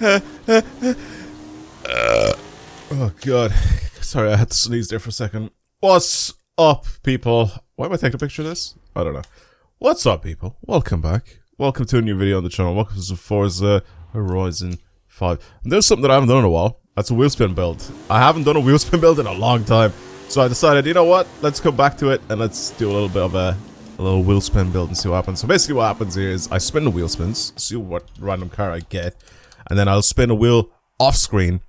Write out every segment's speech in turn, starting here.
Oh god. Sorry, I had to sneeze there for a second. What's up, people? Why am I taking a picture of this? I don't know. What's up, people? Welcome back. Welcome to a new video on the channel. Welcome to Forza Horizon 5. And there's something that I haven't done in a while. That's a wheelspin build. I haven't done a wheelspin build in a long time. So I decided, you know what? Let's come back to it and let's do a little bit of a little wheelspin build and see what happens. So basically what happens here is I spin the wheel spins, see what random car I get, and then I'll spin a wheel off screen,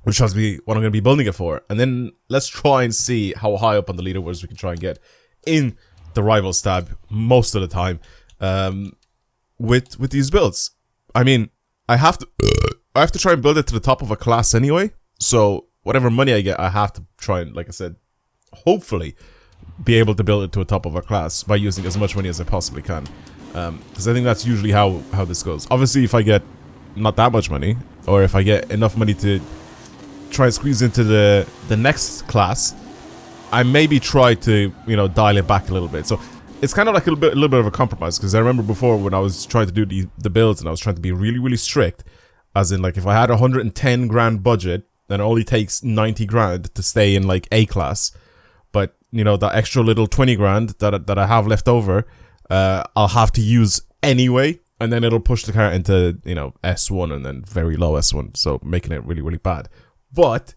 which has to be what I'm going to be building it for. And then let's try and see how high up on the leaderboards we can try and get in the Rivals tab most of the time with these builds. I mean, I have to try and build it to the top of a class anyway. So whatever money I get, I have to try and, like I said, hopefully be able to build it to a top of a class by using as much money as I possibly can. Because I think that's usually how this goes. Obviously, if I get not that much money, or if I get enough money to try and squeeze into the next class, I maybe try to, you know, dial it back a little bit. So it's kind of like a little bit of a compromise, because I remember before when I was trying to do the builds and I was trying to be really, really strict, as in, like, if I had 110 grand budget, then it only takes 90 grand to stay in, like, A class. But, you know, that extra little 20 grand that I have left over, I'll have to use anyway, and then it'll push the car into, you know, S1 and then very low S1, so making it really, really bad. But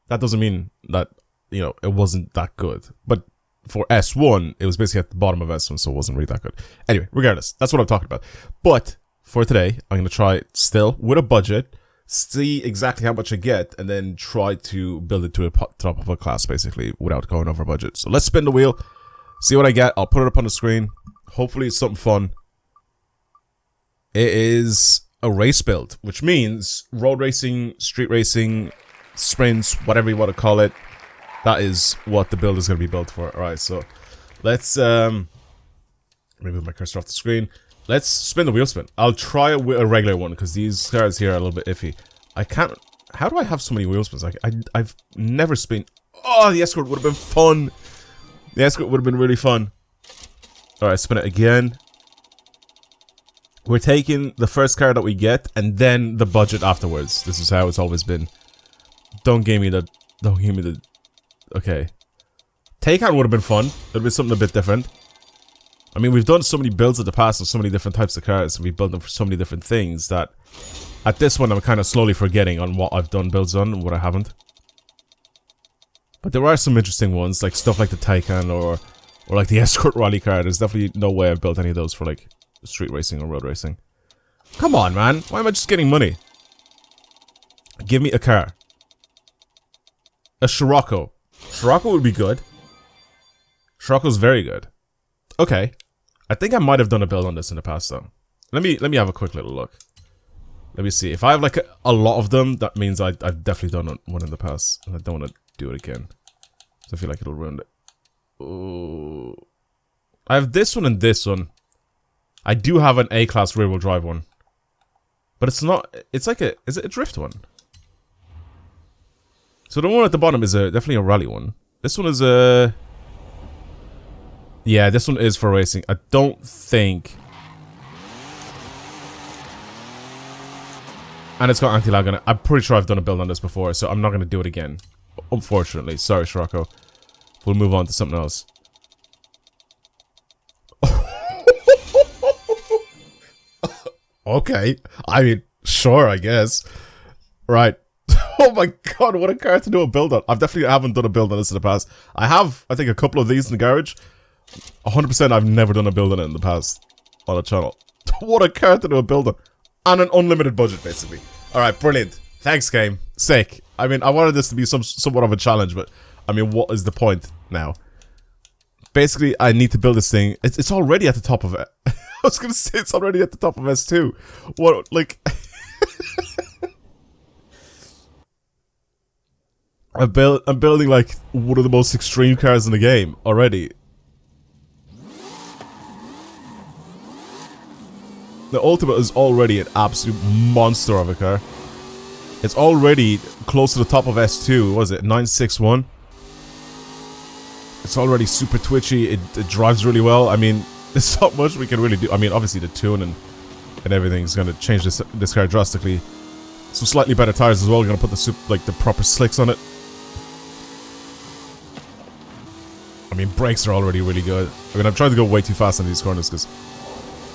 that doesn't mean that, you know, it wasn't that good. But for S1, it was basically at the bottom of S1, so it wasn't really that good. Anyway, regardless, that's what I'm talking about. But for today, I'm going to try it still with a budget, see exactly how much I get, and then try to build it to a top of a class, basically, without going over budget. So let's spin the wheel, see what I get. I'll put it up on the screen. Hopefully it's something fun. It is a race build, which means road racing, street racing, sprints, whatever you want to call it. That is what the build is going to be built for. Alright, so let's remove my cursor off the screen. Let's spin the wheel spin. I'll try it with a regular one, because these cars here are a little bit iffy. I can't... How do I have so many wheel spins? I've never spin... Oh, the escort would have been fun! The escort would have been really fun. Alright, spin it again. We're taking the first car that we get, and then the budget afterwards. This is how it's always been. Don't give me the... Don't give me the... Okay. Take-on would have been fun. It would have been something a bit different. I mean, we've done so many builds in the past of so many different types of cars, and we've built them for so many different things that at this one I'm kind of slowly forgetting on what I've done builds on and what I haven't. But there are some interesting ones, like stuff like the Taycan or like the Escort Rally car. There's definitely no way I've built any of those for, like, street racing or road racing. Come on, man. Why am I just getting money? Give me a car. A Scirocco. Scirocco would be good. Scirocco's very good. Okay. I think I might have done a build on this in the past, though. Let me have a quick little look. Let me see. If I have, like, a lot of them, that means I've definitely done one in the past. And I don't want to do it again. So I feel like it'll ruin it. Ooh. I have this one and this one. I do have an A-class rear-wheel drive one. But it's not... It's like a... Is it a drift one? So the one at the bottom is definitely a rally one. This one is a... Yeah, this one is for racing. I don't think... And it's got anti-lag on it. I'm pretty sure I've done a build on this before, so I'm not going to do it again. Unfortunately. Sorry, Scirocco. We'll move on to something else. Okay. I mean, sure, I guess. Right. Oh my god, what a car to do a build on. I definitely haven't done a build on this in the past. I have, I think, a couple of these in the garage. 100% I've never done a build on it in the past on a channel. What a car to do a build on. On an unlimited budget, basically. Alright, brilliant. Thanks, game. Sick. I mean, I wanted this to be somewhat of a challenge, but I mean, what is the point now? Basically, I need to build this thing. It's already at the top of it. I was gonna say it's already at the top of S2. What, like... I'm building, like, one of the most extreme cars in the game already. The Ultimate is already an absolute monster of a car. It's already close to the top of S2. What is it? 961? It's already super twitchy. It drives really well. I mean, there's not much we can really do. I mean, obviously the tuning and everything's gonna change this car drastically. Some slightly better tires as well. We're gonna put the proper slicks on it. I mean, brakes are already really good. I mean, I'm trying to go way too fast on these corners because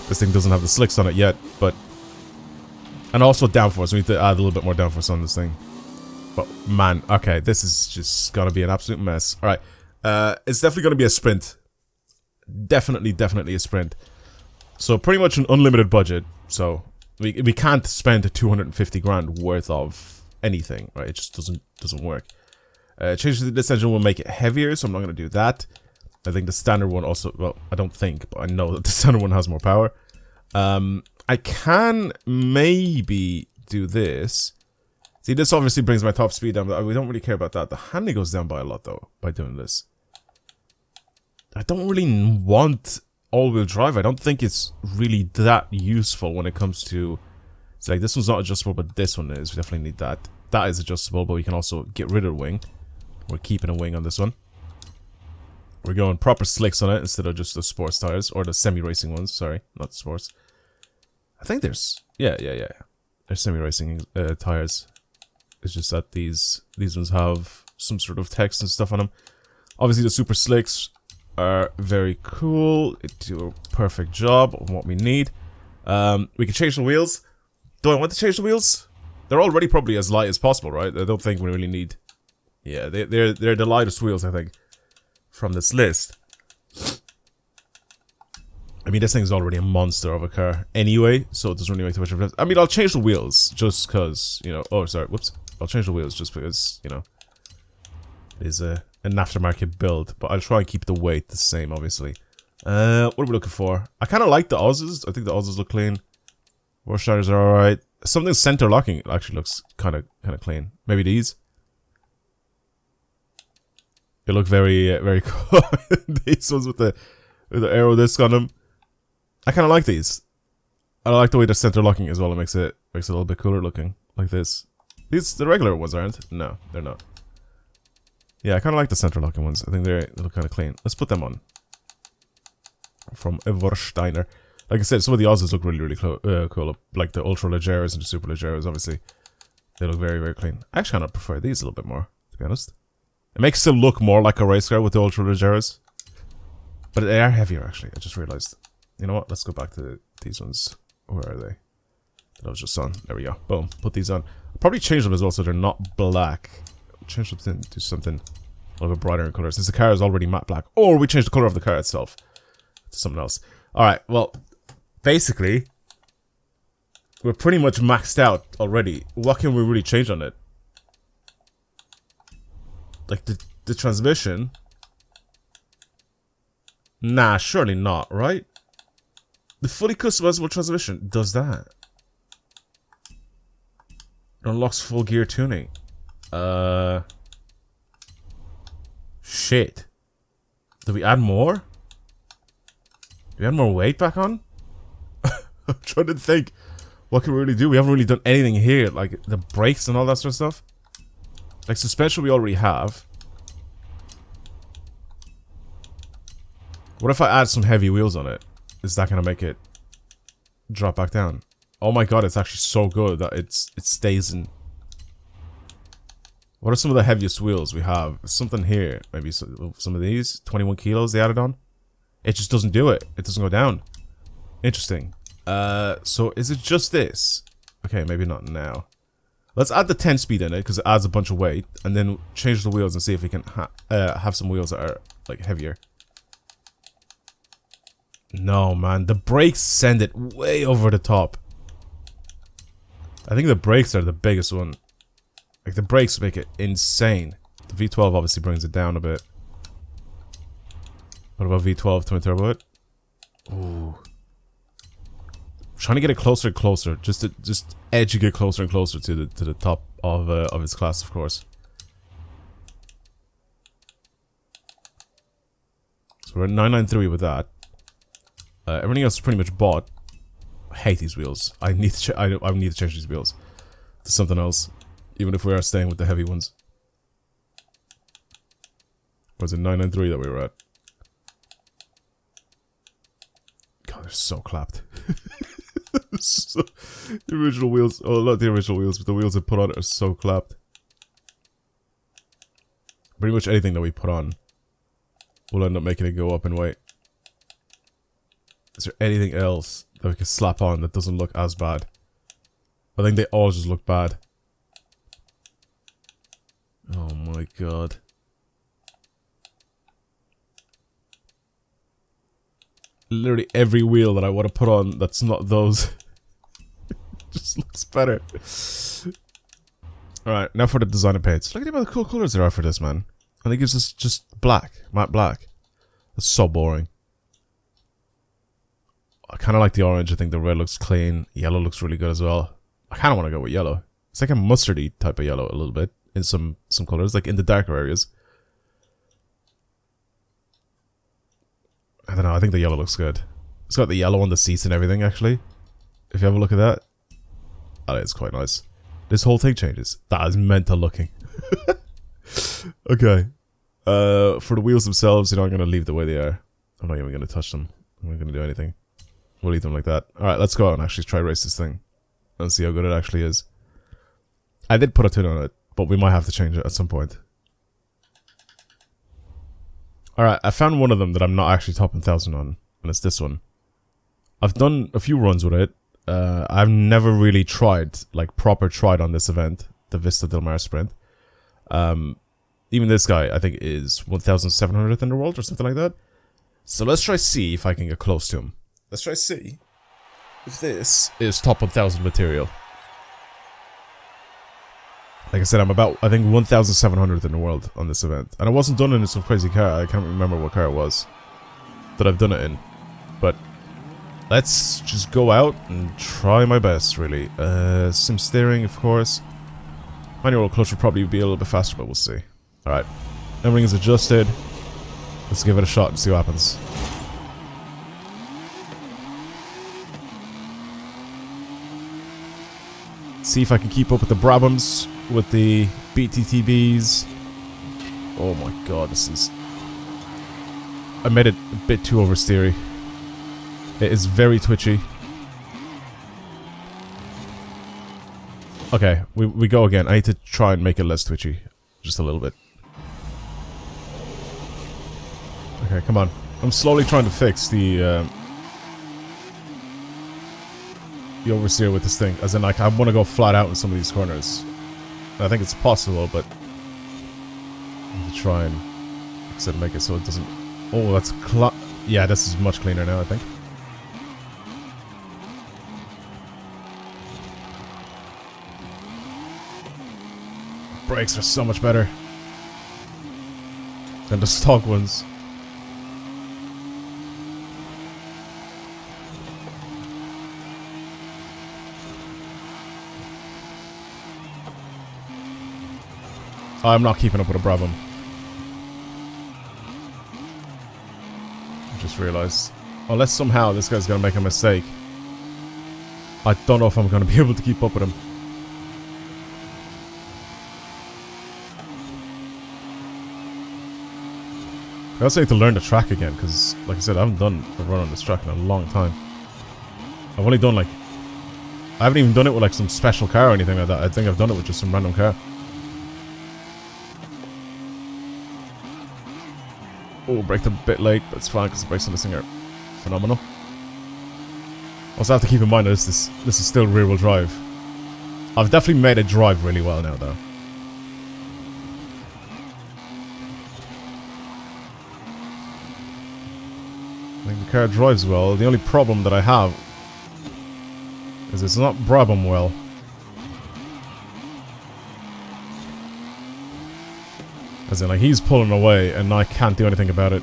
this thing doesn't have the slicks on it yet, but... And also downforce. We need to add a little bit more downforce on this thing. But, man, okay, this is just gonna be an absolute mess. Alright, it's definitely gonna be a sprint. Definitely a sprint. So, pretty much an unlimited budget. So, we can't spend 250 grand worth of anything, right? It just doesn't work. Changing this engine will make it heavier, so I'm not going to do that. I think the standard one also... Well, I don't think, but I know that the standard one has more power. I can maybe do this. See, this obviously brings my top speed down, but we don't really care about that. The handling goes down by a lot, though, by doing this. I don't really want all-wheel drive. I don't think it's really that useful when it comes to... It's like, this one's not adjustable, but this one is. We definitely need that. That is adjustable, but we can also get rid of the wing. We're keeping a wing on this one. We're going proper slicks on it instead of just the sports tires. Or the semi-racing ones, sorry. Not the sports. I think there's... Yeah. There's semi-racing tires. It's just that these ones have some sort of text and stuff on them. Obviously, the super slicks are very cool. They do a perfect job of what we need. We can change the wheels. Do I want to change the wheels? They're already probably as light as possible, right? I don't think we really need... Yeah, they're the lightest wheels, I think, from this list. I mean, this thing's already a monster of a car anyway, so it doesn't really make too much of a difference. I mean, I'll change the wheels just because, you know... Oh, sorry, whoops. I'll change the wheels just because, you know, it is an aftermarket build, but I'll try and keep the weight the same, obviously. What are we looking for? I kind of like the Aussies. I think the Aussies look clean. Warshiders are alright. Something center locking actually looks kind of clean. Maybe these. They look very cool. These ones with the aero disc on them. I kind of like these. I like the way they're center locking as well. It makes it a little bit cooler looking, like this. These the regular ones aren't. No, they're not. Yeah, I kind of like the center locking ones. I think they look kind of clean. Let's put them on. From Eversteiner. Like I said, some of the Aussies look really cool. Like the ultra legeres and the super legeres, obviously. They look very clean. I actually kind of prefer these a little bit more, to be honest. It makes it look more like a race car with the ultra legeres. But they are heavier, actually. I just realized. You know what? Let's go back to these ones. Where are they? That I was just on. There we go. Boom. Put these on. I'll probably change them as well so they're not black. Change them to something a little bit brighter in color. Since the car is already matte black. Or we change the color of the car itself to something else. Alright, well, basically, we're pretty much maxed out already. What can we really change on it? Like the transmission? Nah, surely not, right? The fully customizable transmission does that. It unlocks full gear tuning. Shit. Did we add more? Did we add more weight back on? I'm trying to think. What can we really do? We haven't really done anything here. Like the brakes and all that sort of stuff. Like suspension we already have. What if I add some heavy wheels on it? Is that gonna make it drop back down? Oh my god, it's actually so good that it stays in. What are some of the heaviest wheels we have? Something here. Maybe some of these. 21 kilos they added on. It just doesn't do it. It doesn't go down. Interesting. So is it just this? Okay, maybe not now. Let's add the 10 speed in it because it adds a bunch of weight, and then change the wheels and see if we can have some wheels that are like heavier. No, man, the brakes send it way over the top. I think the brakes are the biggest one. Like the brakes make it insane. The V12 obviously brings it down a bit. What about V12 twin turbo it? Ooh. Trying to get it closer and closer, just edge it closer and closer to the top of its class, of course. So we're at 993 with that. Everything else is pretty much bought. I hate these wheels. I need to I need to change these wheels to something else, even if we are staying with the heavy ones. Was it 993 that we were at? God, they're so clapped. So, the original wheels, oh, not the original wheels, but the wheels I put on it are so clapped. Pretty much anything that we put on will end up making it go up in weight. Is there anything else that we can slap on that doesn't look as bad? I think they all just look bad. Oh my god. Literally every wheel that I want to put on that's not those just looks better. Alright, now for the designer paints. Look at the amount of cool colors there are for this, man. And it gives us just black, matte black. That's so boring. I kind of like the orange. I think the red looks clean. Yellow looks really good as well. I kind of want to go with yellow. It's like a mustardy type of yellow a little bit in some colors, like in the darker areas. I don't know, I think the yellow looks good. It's got the yellow on the seats and everything, actually. If you have a look at that. That is quite nice. This whole thing changes. That is mental looking. Okay. For the wheels themselves, you know, I'm going to leave the way they are. I'm not even going to touch them. I'm not going to do anything. We'll leave them like that. Alright, let's go out and actually try race this thing. And see how good it actually is. I did put a tune on it, but we might have to change it at some point. Alright, I found one of them that I'm not actually top 1,000 on, and it's this one. I've done a few runs with it. I've never really tried, like proper tried on this event, the Vista Del Mar Sprint. Even this guy, I think, is 1,700th in the world or something like that. So let's try see if I can get close to him. Let's try see if this is top 1,000 material. Like I said, I'm about, I think, 1,700th in the world on this event. And I wasn't done in some crazy car. I can't remember what car it was that I've done it in. But let's just go out and try my best, really. Sim steering, of course. Manual clutch will probably be a little bit faster, but we'll see. Alright. Everything is adjusted. Let's give it a shot and see what happens. See if I can keep up with the Brabhams, with the BTTBs. Oh my god, this is... I made it a bit too oversteery. It is very twitchy. Okay, we go again. I need to try and make it less twitchy. Just a little bit. Okay, come on. I'm slowly trying to fix the oversteer with this thing. As in, like, I want to go flat out in some of these corners. I think it's possible, but I need to try and, like I said, make it so it doesn't... Oh, that's yeah, this is much cleaner now, I think. Brakes are so much better than the stock ones. I'm not keeping up with a Brabham. I just realized. Unless somehow this guy's gonna make a mistake. I don't know if I'm gonna be able to keep up with him. I also need to learn the track again, because, like I said, I haven't done a run on this track in a long time. I've only done, like... I haven't even done it with, like, some special car or anything like that. I think I've done it with just some random car. Oh, braked a bit late. That's fine, because the brakes on this thing are phenomenal. Also have to keep in mind that this is still rear-wheel drive. I've definitely made it drive really well now, though. I think the car drives well. The only problem that I have is it's not Brabham well. As in, like, he's pulling away and I can't do anything about it.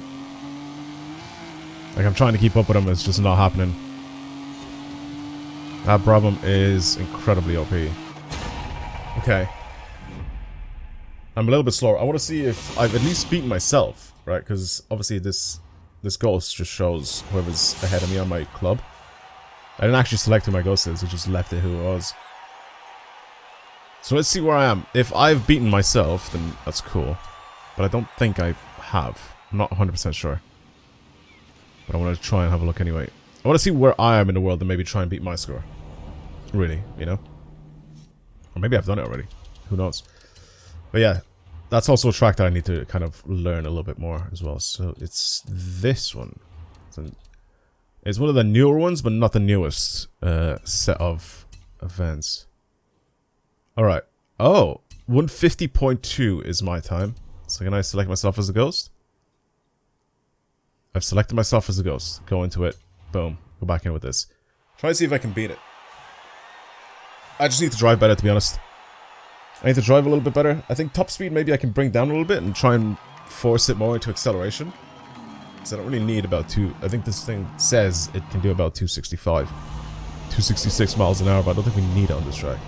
Like, I'm trying to keep up with him, it's just not happening. That Brabham is incredibly OP. Okay. I'm a little bit slower. I want to see if I've at least beaten myself, right? Because obviously this ghost just shows whoever's ahead of me on my club. I didn't actually select who my ghost is, it just left it who it was. So let's see where I am. If I've beaten myself, then that's cool. But I don't think I have. I'm not 100% sure. But I want to try and have a look anyway. I want to see where I am in the world and maybe try and beat my score. Really, you know? Or maybe I've done it already. Who knows? But yeah, that's also a track that I need to kind of learn a little bit more as well. So it's this one. It's one of the newer ones, but not the newest set of events. Alright. Oh, 150.2 is my time. So can I select myself as a ghost? I've selected myself as a ghost. Go into it. Boom. Go back in with this. Try and see if I can beat it. I just need to drive better, to be honest. I need to drive a little bit better. I think top speed maybe I can bring down a little bit and try and force it more into acceleration. Because I don't really need about I think this thing says it can do about 265. 266 miles an hour, but I don't think we need it on this track.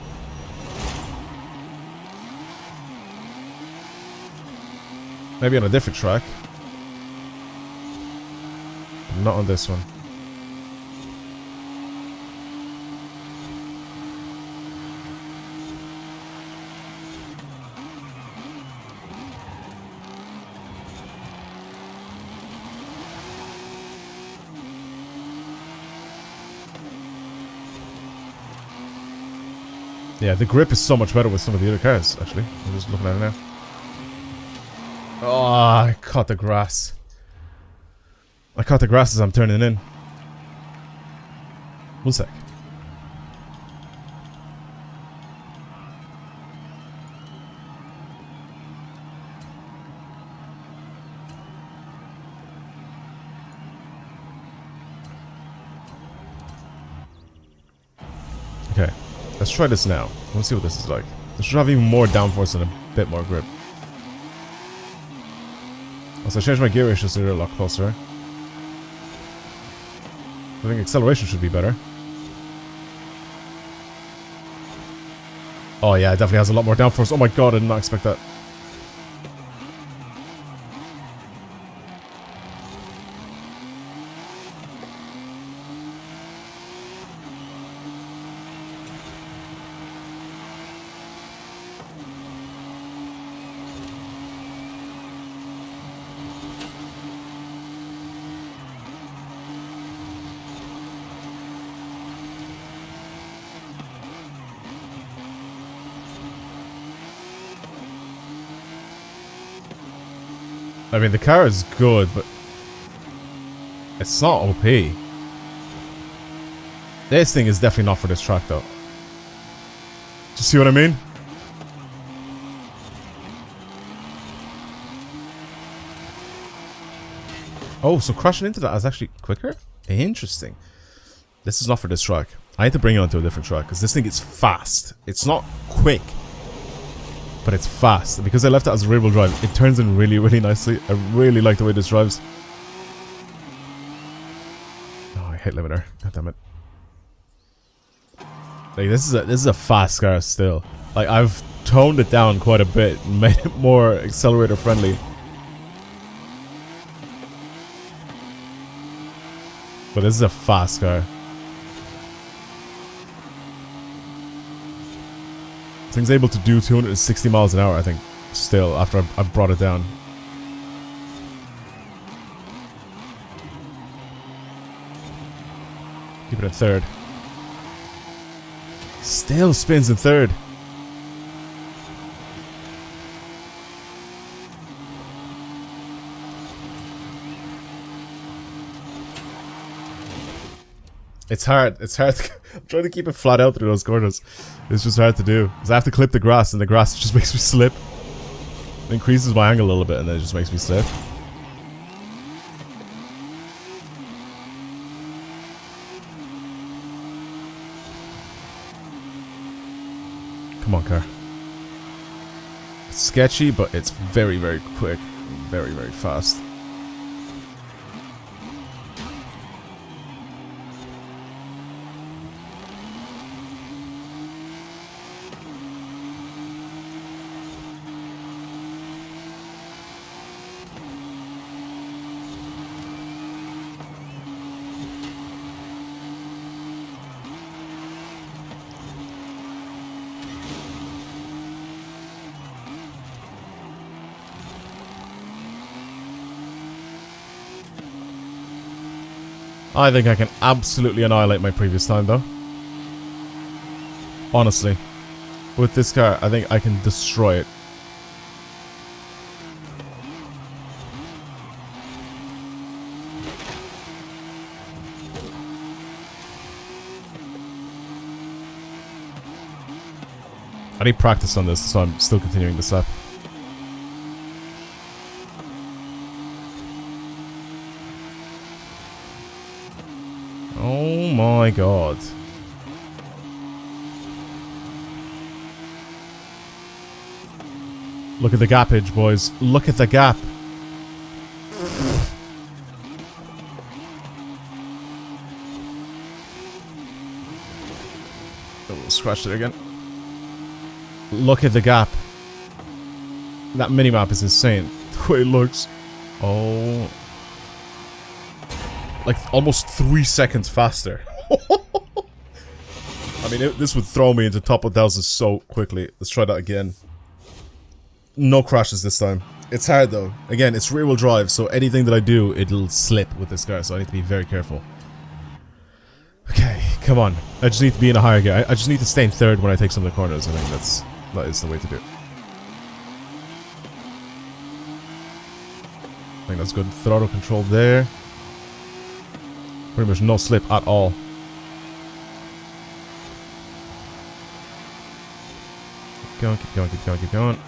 Maybe on a different track. But not on this one. Yeah, the grip is so much better with some of the other cars, actually. I'm just looking at it now. Oh, I caught the grass. I caught the grass as I'm turning in. One sec. Okay. Let's try this now. Let's see what this is like. This should have even more downforce and a bit more grip. Once I change my gear ratios, they're a lot closer. I think acceleration should be better. Oh yeah, it definitely has a lot more downforce. Oh my god, I did not expect that. I mean, the car is good, but it's not OP. This thing is definitely not for this track, though. Do you see what I mean? Oh, so crashing into that is actually quicker? Interesting. This is not for this track. I need to bring it onto a different track, because this thing is fast. It's not quick, but it's fast. And because I left it as a rear-wheel drive, it turns in really, really nicely. I really like the way this drives. Oh, I hit limiter. God damn it. Like, this is a fast car still. Like, I've toned it down quite a bit and made it more accelerator friendly. But this is a fast car. This thing's able to do 260 miles an hour, I think, still, after I brought it down. Keep it at third. Still spins in third. It's hard. It's hard. I'm trying to keep it flat out through those corners. It's just hard to do. Because I have to clip the grass, and the grass just makes me slip. It increases my angle a little bit, and then it just makes me slip. Come on, car. It's sketchy, but it's very, very quick. Very, very fast. I think I can absolutely annihilate my previous time, though. Honestly. With this car, I think I can destroy it. I need practice on this, so I'm still continuing this lap. Oh my god. Look at the gapage, boys. Look at the gap. Oh, we'll scratch it again. Look at the gap. That minimap is insane. The way it looks. Oh. Like almost 3 seconds faster. I mean, this would throw me into top 1000 so quickly. Let's try that again. No crashes this time. It's hard though. Again, it's rear wheel drive, so anything that I do, it'll slip with this car, so I need to be very careful. Okay, come on. I just need to be in a higher gear. I just need to stay in third when I take some of the corners. I think that is the way to do it. I think that's good. Throttle control there. Pretty much no slip at all. Keep going, keep going, keep going, keep going.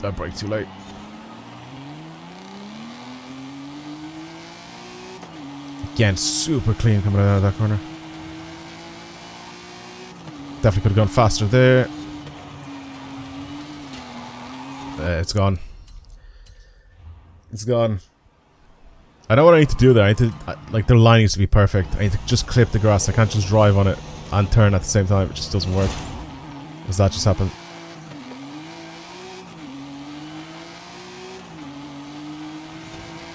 That brake too late. Again, super clean coming out of that corner. Definitely could have gone faster there. It's gone. It's gone. I know what I need to do there. I need to, like, the line needs to be perfect. I need to just clip the grass. I can't just drive on it and turn at the same time. It just doesn't work. Does that just happen?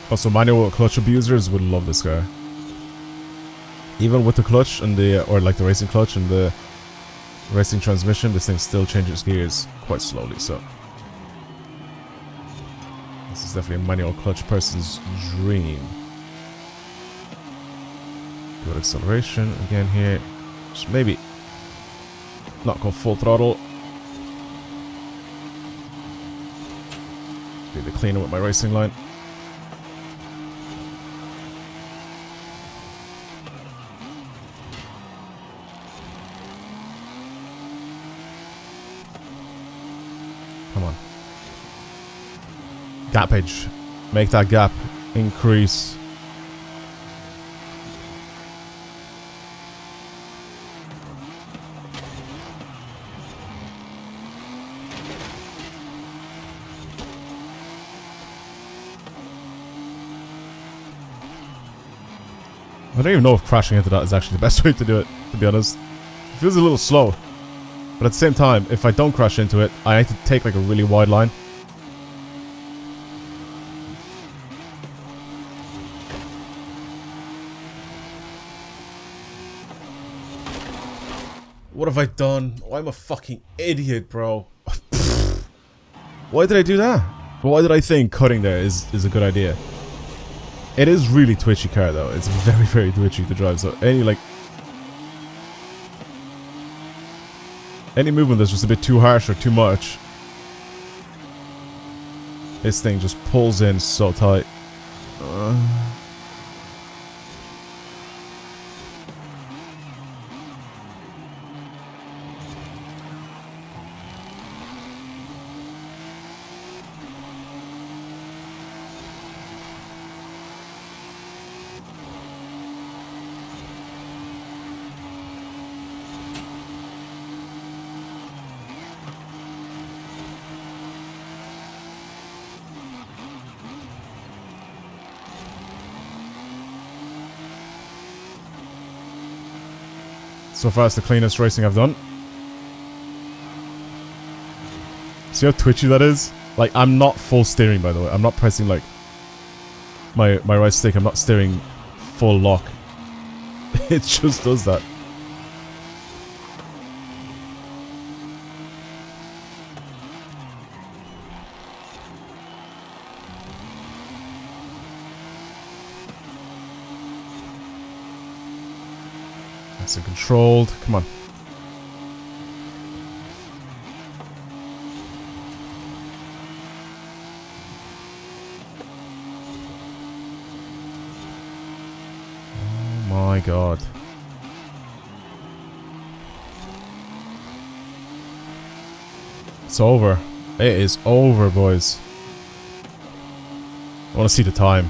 Also, manual clutch abusers would love this car. Even with the clutch and the, or like the racing clutch and the racing transmission, this thing still changes gears quite slowly, so. This is definitely a manual clutch person's dream. Good acceleration again here. Just maybe not go full throttle. Be a bit cleaner with my racing line. Come on. Gapage. Make that gap increase. I don't even know if crashing into that is actually the best way to do it, to be honest. It feels a little slow. But at the same time, if I don't crash into it, I need to take like a really wide line. What have I done? Oh, I'm a fucking idiot, bro. Why did I do that? Why did I think cutting there is a good idea? It is really twitchy car though. It's very, very twitchy to drive. So any movement that's just a bit too harsh or too much, this thing just pulls in so tight. So far, it's the cleanest racing I've done. See how twitchy that is? Like, I'm not full steering, by the way. I'm not pressing, like, my right stick. I'm not steering full lock. It just does that. Nice and controlled. Come on. god. It's over. It is over, boys. I want to see the time.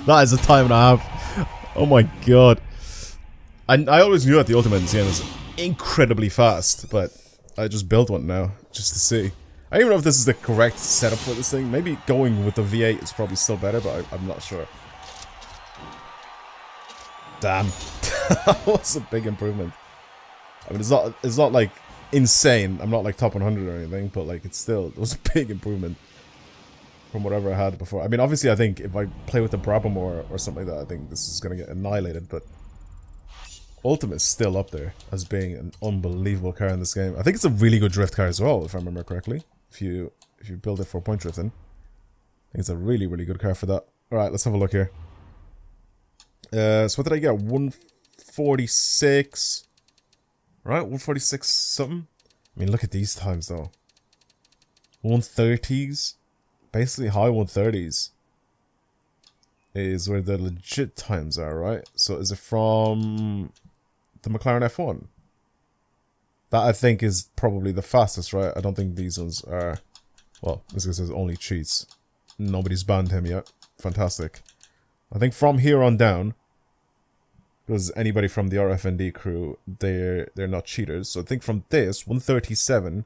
That is a time and a half. Oh my god. I always knew that the ultimate in this game was incredibly fast, but I just built one now, just to see. I don't even know if this is the correct setup for this thing. Maybe going with the V8 is probably still better, but I'm not sure. Damn. That was a big improvement. I mean, it's not like insane. I'm not like top 100 or anything, but like it was a big improvement from whatever I had before. I mean, obviously, I think if I play with the Brabham or something like that, I think this is gonna get annihilated. But Ultimate is still up there as being an unbelievable car in this game. I think it's a really good drift car as well, if I remember correctly. If you build it for point drifting, I think it's a really good car for that. All right, let's have a look here. So what did I get? 146. Right, 146 something. I mean, look at these times though. 130s, basically high 130s is where the legit times are, right? So is it from the McLaren F1? That I think is probably the fastest, right? I don't think these ones are. Well, this guy says only cheats. Nobody's banned him yet. Fantastic. I think from here on down, because anybody from the RFND crew, they're not cheaters. So I think from this 137,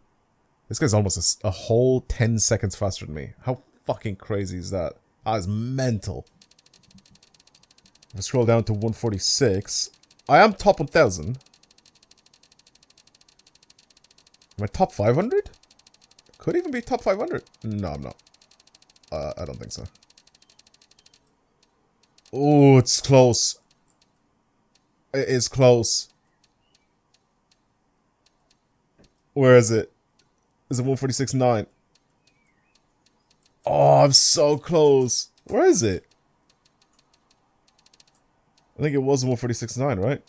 this guy's almost a whole 10 seconds faster than me. How fucking crazy is that? That is mental. If I scroll down to 146, I am top 1000. Am I top 500? Could even be top 500. No, I'm not. I don't think so. Oh, it's close. It is close. Where is it? Is it 146.9? Oh, I'm so close. Where is it? I think it was 146.9, right?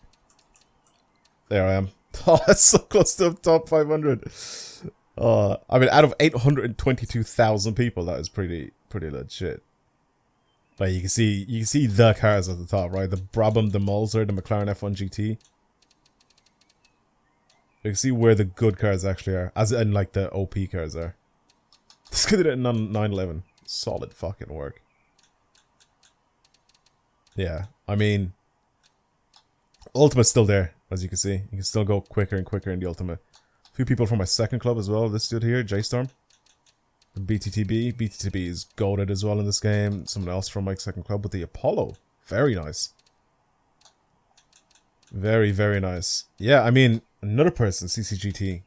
There I am. Oh, that's so close to top 500. I mean, out of 822,000 people, that is pretty legit. Like you can see the cars at the top, right? The Brabham, the Mulzer, the McLaren F1 GT. You can see where the good cars actually are, as in like the OP cars are. This guy did it in 911. Solid fucking work. Yeah, I mean, Ultimate's still there, as you can see. You can still go quicker and quicker in the Ultimate. A few people from my second club as well. This dude here, J-Storm. The BTTB. BTTB is goated as well in this game. Someone else from my second club with the Apollo. Very nice. Very nice. Yeah, I mean, another person, CCGT.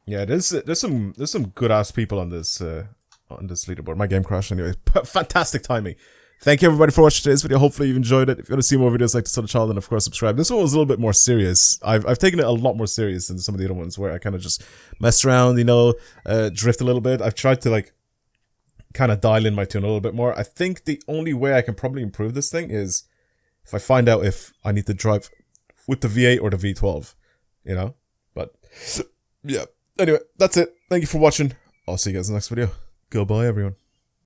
Yeah, there's some good ass people on this leaderboard. My game crashed anyway. Fantastic timing. Thank you everybody for watching today's video. Hopefully you've enjoyed it. If you want to see more videos like this on the channel, then of course subscribe. This one was a little bit more serious. I've taken it a lot more serious than some of the other ones where I kind of just messed around, you know, drift a little bit. I've tried to like kind of dial in my tune a little bit more. I think the only way I can probably improve this thing is if I find out if I need to drive with the V8 or the V12, you know. But yeah. Anyway, that's it. Thank you for watching. I'll see you guys in the next video. Goodbye, everyone.